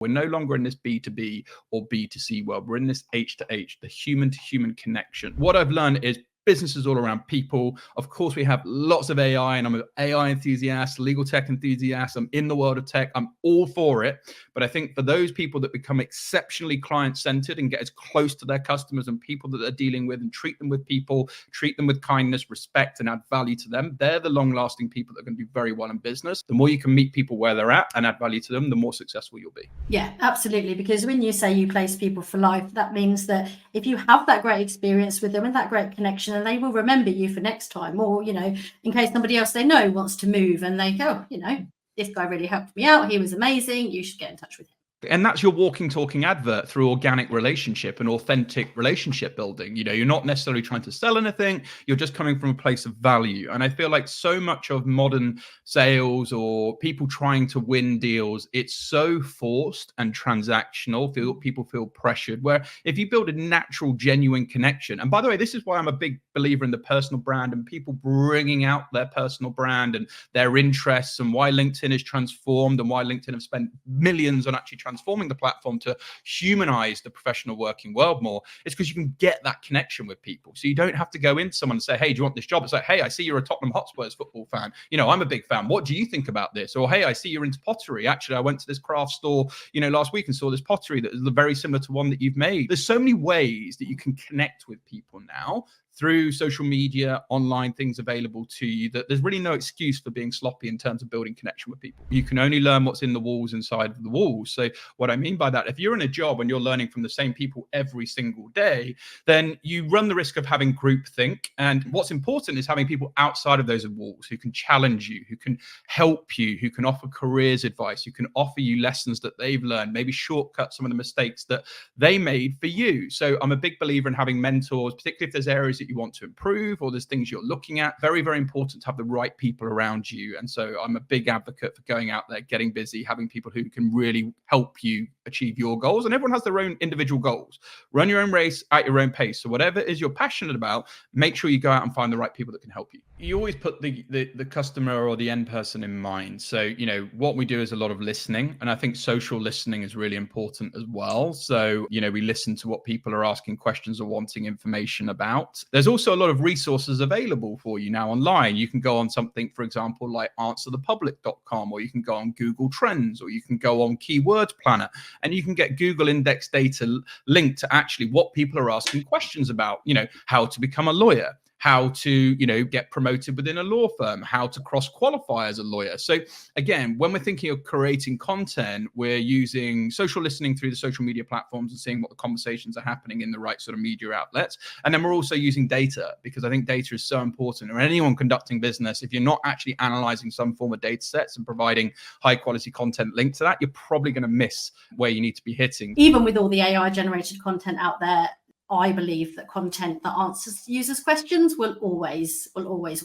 We're no longer in this B2B or B2C world. We're in this H to H, the human to human connection. What I've learned is businesses all around people. Of course, we have lots of AI, and I'm an AI enthusiast, legal tech enthusiast. I'm in the world of tech. I'm all for it. But I think for those people that become exceptionally client-centered and get as close to their customers and people that they're dealing with and treat them with people, treat them with kindness, respect, and add value to them, they're the long-lasting people that are going to do very well in business. The more you can meet people where they're at and add value to them, the more successful you'll be. Yeah, absolutely. Because when you say you place people for life, that means that if you have that great experience with them and that great connection, and they will remember you for next time, or, you know, in case somebody else they know wants to move and they go, you know, this guy really helped me out. He was amazing. You should get in touch with him. And that's your walking, talking advert through organic relationship and authentic relationship building. You know, you're not necessarily trying to sell anything. You're just coming from a place of value. And I feel like so much of modern sales or people trying to win deals, it's so forced and transactional. People feel pressured. Where if you build a natural, genuine connection, and by the way, this is why I'm a big believer in the personal brand and people bringing out their personal brand and their interests, and why LinkedIn is transformed and why LinkedIn have spent millions on actually transforming the platform to humanize the professional working world more. It's because you can get that connection with people. So you don't have to go into someone and say, hey, do you want this job? It's like, hey, I see you're a Tottenham Hotspurs football fan. You know, I'm a big fan. What do you think about this? Or, hey, I see you're into pottery. Actually, I went to this craft store, you know, last week and saw this pottery that is very similar to one that you've made. There's so many ways that you can connect with people now through social media, online things available to you, that there's really no excuse for being sloppy in terms of building connection with people. You can only learn what's in the walls inside of the walls. So what I mean by that, if you're in a job and you're learning from the same people every single day, then you run the risk of having groupthink. And what's important is having people outside of those walls who can challenge you, who can help you, who can offer careers advice, who can offer you lessons that they've learned, maybe shortcut some of the mistakes that they made for you. So I'm a big believer in having mentors, particularly if there's areas that you want to improve or there's things you're looking at. Very, very important to have the right people around you. And so I'm a big advocate for going out there, getting busy, having people who can really help you achieve your goals. And everyone has their own individual goals. Run your own race at your own pace. So whatever it is you're passionate about, make sure you go out and find the right people that can help you. You always put the customer or the end person in mind. So, you know, what we do is a lot of listening. And I think social listening is really important as well. So, you know, we listen to what people are asking questions or wanting information about. There's also a lot of resources available for you now online. You can go on something, for example, like answerthepublic.com, or you can go on Google Trends, or you can go on Keywords Planner, and you can get Google index data linked to actually what people are asking questions about, you know, how to become a lawyer, how to, you know, get promoted within a law firm, how to cross-qualify as a lawyer. So again, when we're thinking of creating content, we're using social listening through the social media platforms and seeing what the conversations are happening in the right sort of media outlets. And then we're also using data, because I think data is so important. Or anyone conducting business, if you're not actually analyzing some form of data sets and providing high quality content linked to that, you're probably going to miss where you need to be hitting. Even with all the AI generated content out there, I believe that content that answers users' questions will always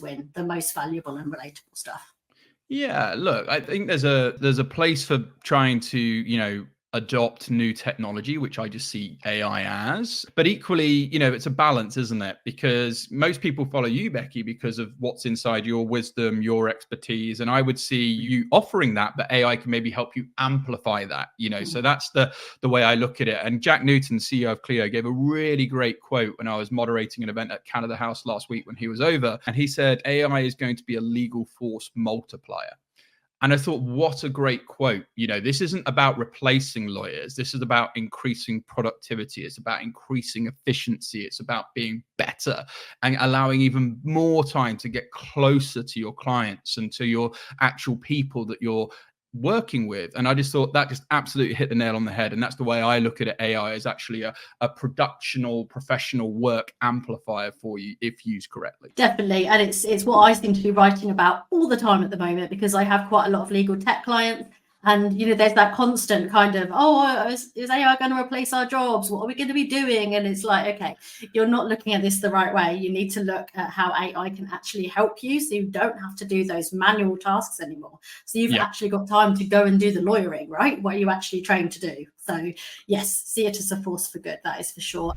win the most valuable and relatable stuff. Yeah, look, I think there's a place for trying to, you know, adopt new technology, which I just see AI as. But equally, you know, it's a balance, isn't it? Because most people follow you, Becky, because of what's inside your wisdom, your expertise. And I would see you offering that, but AI can maybe help you amplify that, you know. So that's the way I look at it. And Jack Newton, CEO of Clio, gave a really great quote when I was moderating an event at Canada House last week when he was over. And he said, AI is going to be a legal force multiplier. And I thought, what a great quote. You know, this isn't about replacing lawyers. This is about increasing productivity. It's about increasing efficiency. It's about being better and allowing even more time to get closer to your clients and to your actual people that you're working with. And I just thought that just absolutely hit the nail on the head. And that's the way I look at it. AI is actually a productional, professional work amplifier for you if used correctly. Definitely. And it's what I seem to be writing about all the time at the moment, because I have quite a lot of legal tech clients. And, you know, there's that constant kind of, oh, is AI going to replace our jobs? What are we going to be doing? And it's like, okay, you're not looking at this the right way. You need to look at how AI can actually help you, so you don't have to do those manual tasks anymore. So you've actually got time to go and do the lawyering, right? What you actually trained to do. So yes, see it as a force for good. That is for sure.